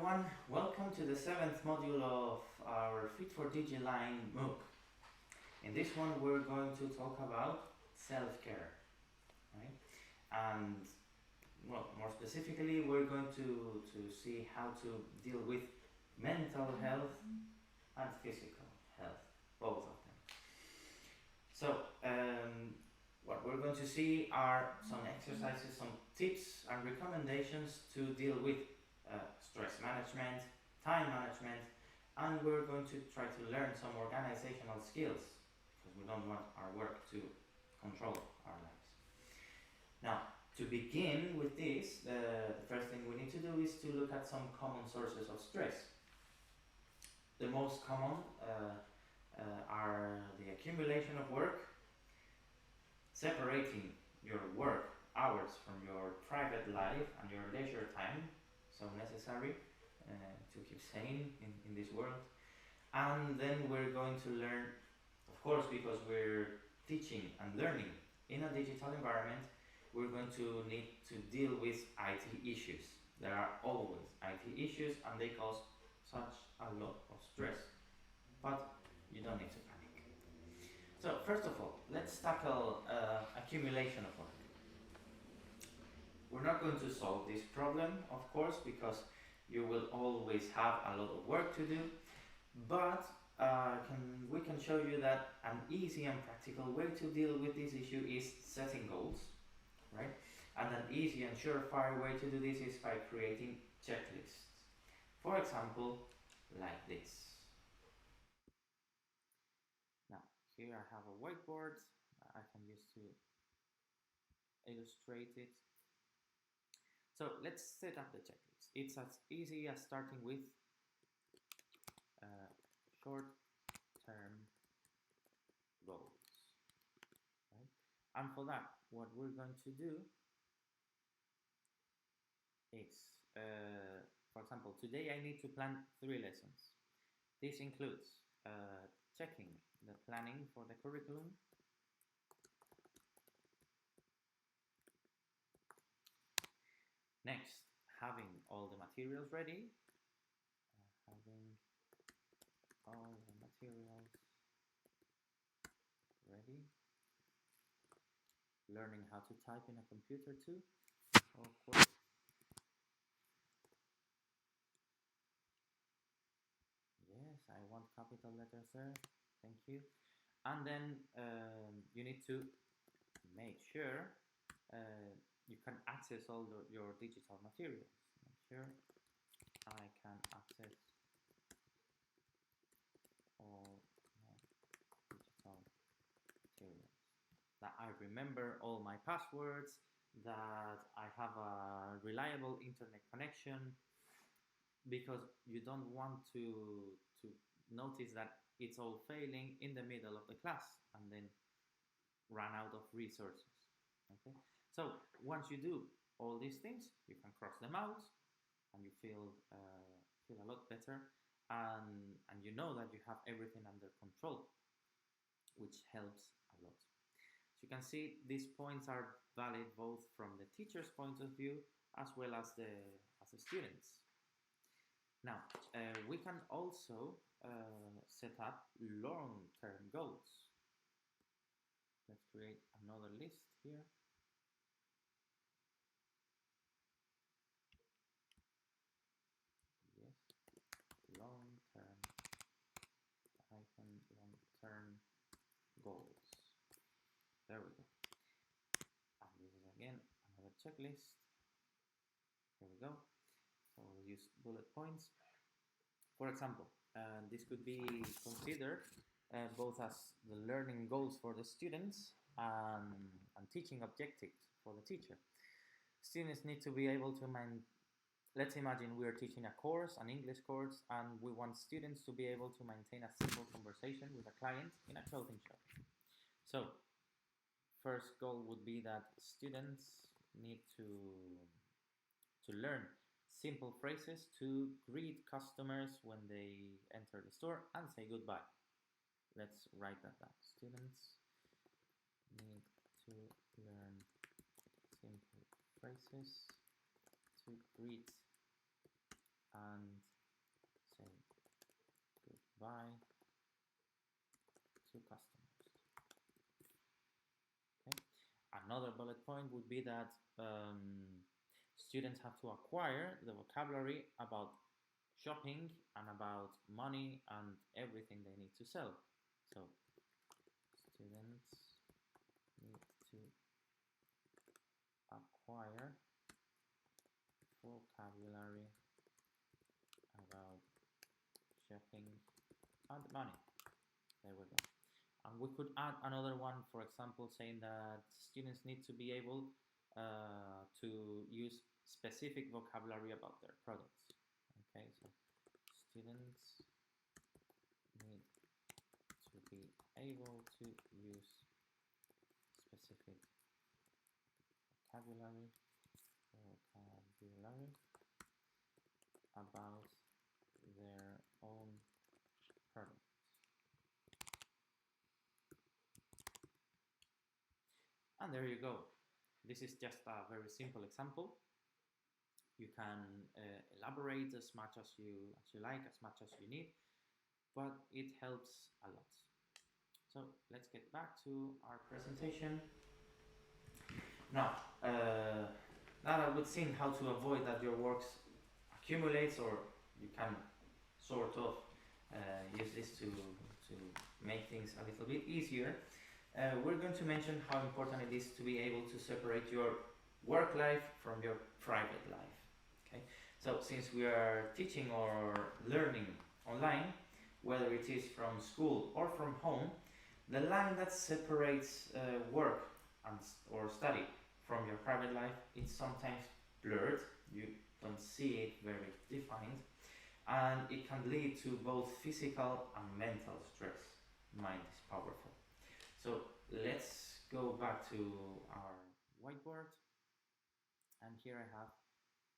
everyone, welcome to the 7th module of our Fit4DigiLinE MOOC. In this one we're going to talk about self-care, right? And well, more specifically we're going to see how to deal with mental health and physical health, both of them. So what we're going to see are some exercises, some tips and recommendations to deal with stress management, time management, and we're going to try to learn some organizational skills because we don't want our work to control our lives. Now, to begin with this, the first thing we need to do is to look at some common sources of stress. The most common are the accumulation of work, separating your work hours from your private life and your leisure time, so necessary to keep sane in this world. And then we're going to learn, of course, because we're teaching and learning in a digital environment, we're going to need to deal with IT issues. There are always IT issues and they cause such a lot of stress, but you don't need to panic. So first of all, let's tackle accumulation of work. We're not going to solve this problem, of course, because you will always have a lot of work to do, but we can show you that an easy and practical way to deal with this issue is setting goals, right? And an easy and surefire way to do this is by creating checklists. For example, like this. Now, here I have a whiteboard I can use to illustrate it. So let's set up the checklist. It's as easy as starting with short-term goals, right? And for that, what we're going to do is, for example, today I need to plan 3 lessons. This includes checking the planning for the curriculum, next, having all the materials ready, learning how to type in a computer too, of course. Yes, I want capital letters there, thank you. And then you need to make sure you can access all your digital materials. Make sure I can access all my digital materials. That I remember all my passwords, that I have a reliable internet connection, because you don't want to notice that it's all failing in the middle of the class and then run out of resources. Okay, so once you do all these things, you can cross them out and you feel a lot better, and you know that you have everything under control, which helps a lot. So you can see these points are valid both from the teacher's point of view as well as the students. Now, we can also set up long-term goals. Let's create another list here. Yes, long-term goals. There we go. And this is again another checklist. Here we go. So we'll use bullet points. For example, this could be considered both as the learning goals for the students and teaching objectives for the teacher. Students need to be able to let's imagine we are teaching a course, an English course, and we want students to be able to maintain a simple conversation with a client in a clothing shop. So, first goal would be that students need to learn simple phrases to greet customers when they enter the store and say goodbye. Let's write that down. Students need to learn simple phrases to greet and another bullet point would be that students have to acquire the vocabulary about shopping and about money and everything they need to sell. So students need to acquire vocabulary about shopping and money. There we go. And we could add another one, for example, saying that students need to be able to use specific vocabulary about their products. Okay, so students need to be able to use specific vocabulary about their own product. And there you go. This is just a very simple example. You can elaborate as much as you like, as much as you need, but it helps a lot. So let's get back to our presentation. Now that we've seen how to avoid that your works accumulates, or you can sort of use this to make things a little bit easier, we're going to mention how important it is to be able to separate your work life from your private life. Okay, so since we are teaching or learning online, whether it is from school or from home, the line that separates work or study from your private life is sometimes blurred. You don't see it very defined, and it can lead to both physical and mental stress. Mind is powerful. So let's go back to our whiteboard, and here I have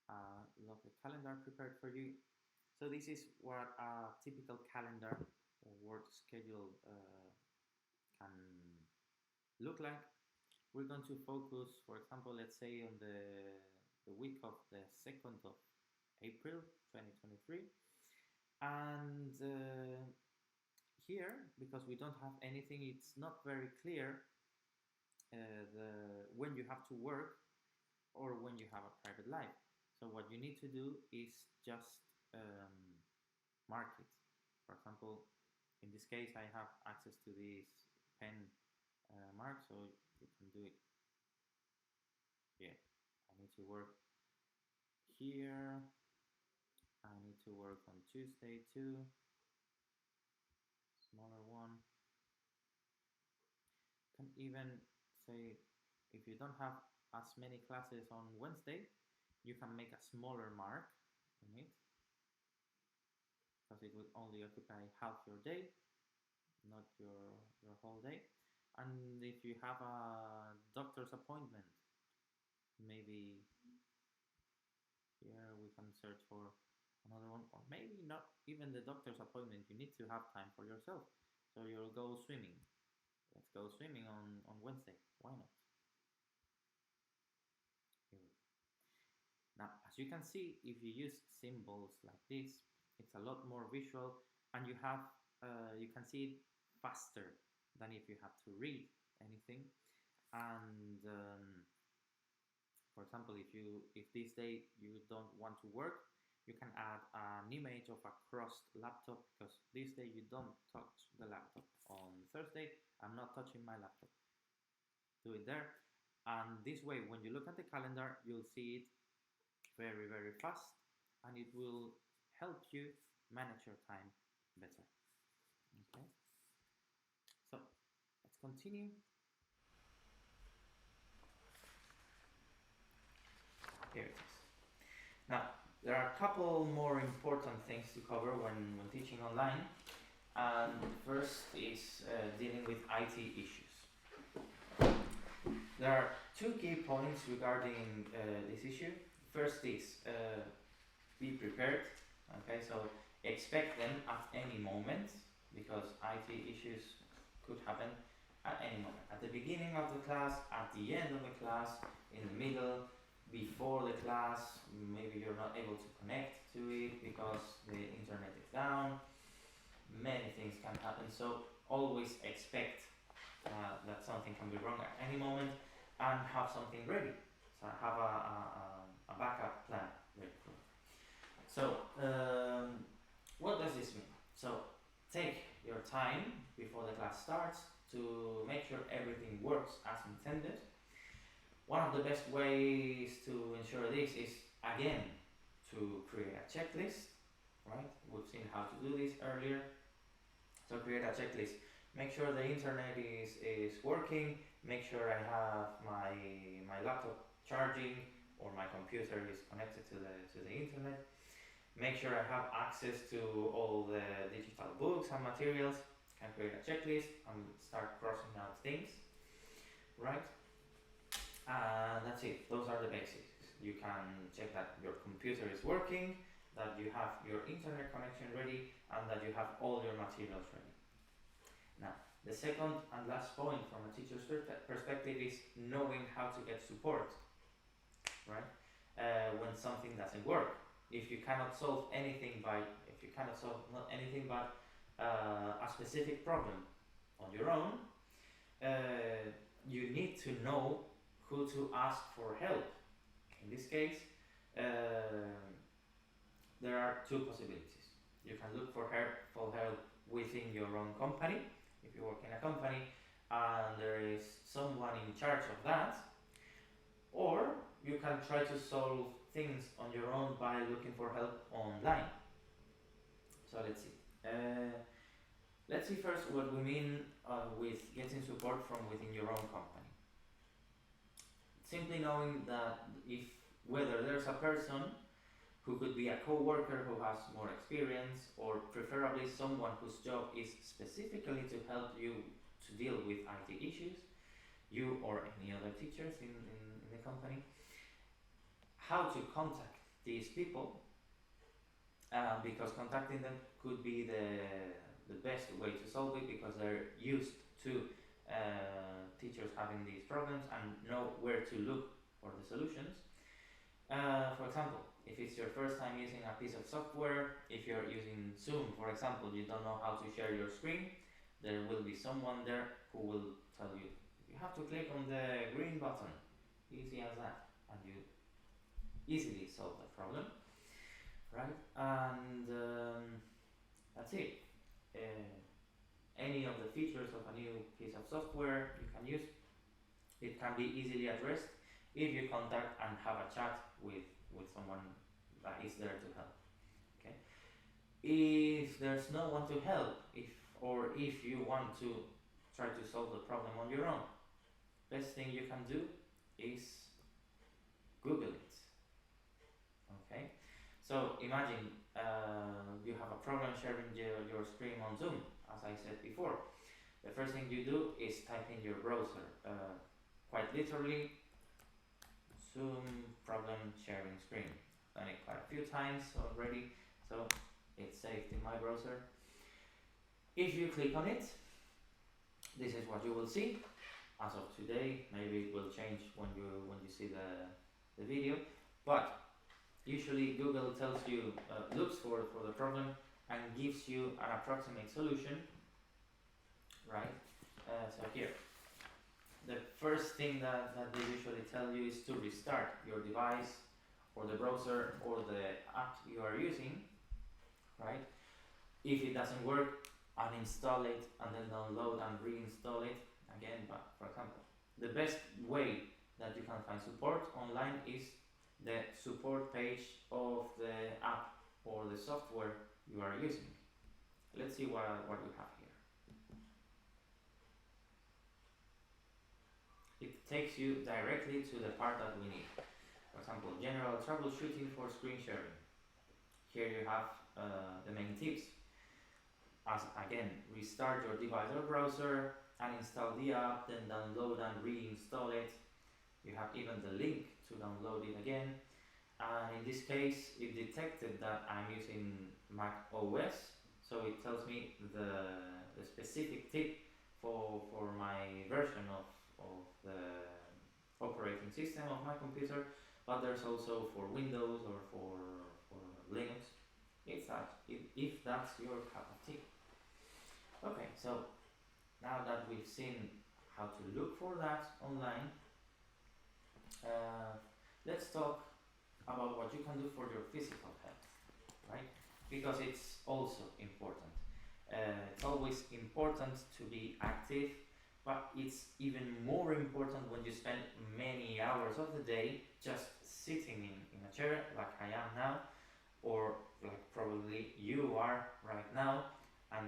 a lovely calendar prepared for you. So this is what a typical calendar or work schedule can look like. We're going to focus, for example, let's say on the week of the 2nd of April 2023, and here, because we don't have anything, it's not very clear when you have to work or when you have a private life. So what you need to do is just mark it. For example, in this case, I have access to this pen mark, so you can do it here. I need to work here. I need to work on Tuesday too. Smaller one. Can even say, if you don't have as many classes on Wednesday, you can make a smaller mark in it, because it will only occupy half your day, not your whole day. And if you have a doctor's appointment, maybe here we can search for another one, or maybe not even the doctor's appointment. You need to have time for yourself. So you'll go swimming. Let's go swimming on Wednesday. Why not? Here. Now, as you can see, if you use symbols like this, it's a lot more visual, and you can see it faster than if you have to read anything. And for example, if this day you don't want to work, you can add an image of a crossed laptop, because this day you don't touch the laptop. On Thursday, I'm not touching my laptop. Do it there. And this way, when you look at the calendar, you'll see it very, very fast, and it will help you manage your time better. Okay. So let's continue. Here it is. Now, there are a couple more important things to cover when teaching online. And first is dealing with IT issues. There are two key points regarding this issue. First is be prepared. Okay, so expect them at any moment, because IT issues could happen at any moment. At the beginning of the class, at the end of the class, in the middle, before the class, maybe you're not able to connect to it because the internet is down. Many things can happen, so always expect that something can be wrong at any moment, and have something ready. So have a backup plan ready. So what does this mean? So take your time before the class starts to make sure everything works as intended. One of the best ways to ensure this is, again, to create a checklist, right? We've seen how to do this earlier. So create a checklist. Make sure the internet is working. Make sure I have my laptop charging or my computer is connected to the internet. Make sure I have access to all the digital books and materials. Can create a checklist and start crossing out things, right? That's it. Those are the basics. You can check that your computer is working, that you have your internet connection ready, and that you have all your materials ready. Now, the second and last point from a teacher's perspective is knowing how to get support, right? When something doesn't work. If you cannot solve anything but a specific problem on your own, you need to know who to ask for help. In this case, there are two possibilities. You can look for help within your own company, if you work in a company and there is someone in charge of that, or you can try to solve things on your own by looking for help online. So let's see. Let's see first what we mean with getting support from within your own company. Simply knowing that whether there's a person who could be a co-worker who has more experience, or preferably someone whose job is specifically to help you to deal with IT issues, you or any other teachers in the company, how to contact these people, because contacting them could be the best way to solve it, because they're used to teachers having these problems and know where to look for the solutions. For example, if it's your first time using a piece of software, if you're using Zoom, for example, you don't know how to share your screen, there will be someone there who will tell you, you have to click on the green button, easy as that, and you easily solve the problem, right? And that's it. Any of the features of a new piece of software you can use, it can be easily addressed if you contact and have a chat with someone that is there to help. Okay. If there's no one to help, if you want to try to solve the problem on your own, best thing you can do is Google it. Okay. So imagine you have a problem sharing your screen on Zoom, as I said before. The first thing you do is type in your browser, quite literally, Zoom problem sharing screen. I've done it quite a few times already, so it's saved in my browser. If you click on it, this is what you will see. As of today, maybe it will change when you see the video, but usually Google tells you, looks for the problem and gives you an approximate solution, right? So here, the first thing that they usually tell you is to restart your device or the browser or the app you are using, right? If it doesn't work, uninstall it and then download and reinstall it again. But for example, the best way that you can find support online is the support page of the app or the software you are using. Let's see what we have here. It takes you directly to the part that we need. For example, general troubleshooting for screen sharing. Here you have the main tips. As again, restart your device or browser, uninstall the app, then download and reinstall it. You have even the link to download it again. And in this case, it detected that I'm using Mac OS, so it tells me the specific tip for my version of the operating system of my computer, but there's also for Windows or for Linux, if that's your cup of tea. Okay, so now that we've seen how to look for that online, Uh, let's talk about what you can do for your physical health, right? Because it's also important. It's always important to be active, but it's even more important when you spend many hours of the day just sitting in a chair like I am now, or like probably you are right now, and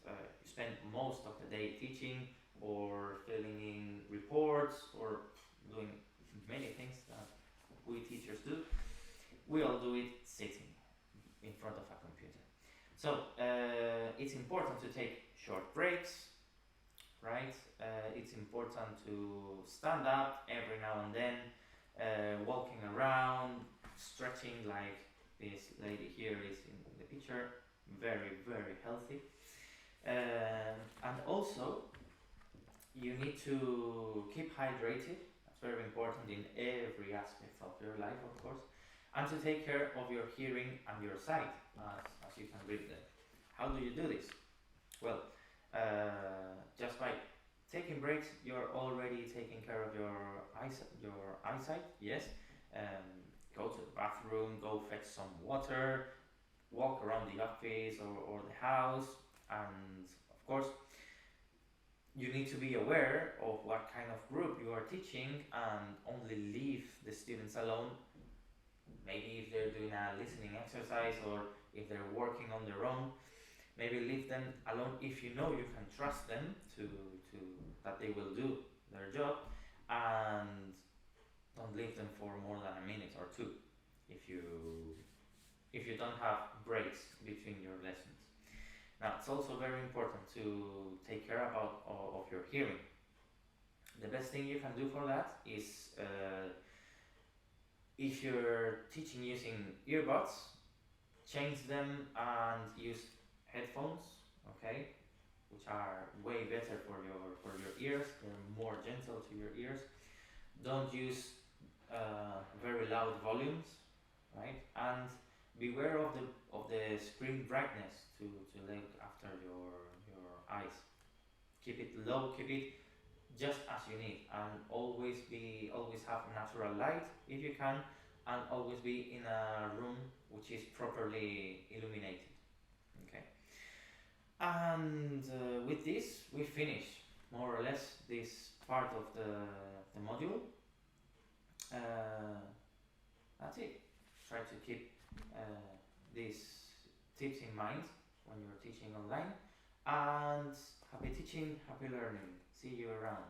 you spend most of the day teaching or filling in reports or doing many things that we teachers do. We all do it sitting in front of a computer. So it's important to take short breaks, right? It's important to stand up every now and then, walking around, stretching like this lady here is in the picture, very, very healthy. And also, you need to keep hydrated. That's very important in every aspect of your life, of course. And to take care of your hearing and your sight, as you can read there. How do you do this? Well, just by taking breaks, you're already taking care of your eyesight. Yes. Go to the bathroom, go fetch some water, walk around the office or the house, and of course, you need to be aware of what kind of group you are teaching and only leave the students alone. Maybe if they're doing a listening exercise or if they're working on their own, maybe leave them alone if you know you can trust them to that they will do their job, and don't leave them for more than a minute or two if you don't have breaks between your lessons. Now, it's also very important to take care of your hearing. The best thing you can do for that is, if you're teaching using earbuds, change them and use headphones, okay, which are way better for your ears. They're more gentle to your ears. Don't use very loud volumes, right? And beware of the screen brightness to look after your eyes. Keep it low, keep it just as you need, and always have natural light if you can, and always be in a room which is properly illuminated. Okay. And with this, we finish more or less this part of the module. That's it. Try to keep these tips in mind when you're teaching online. And happy teaching, happy learning. See you around.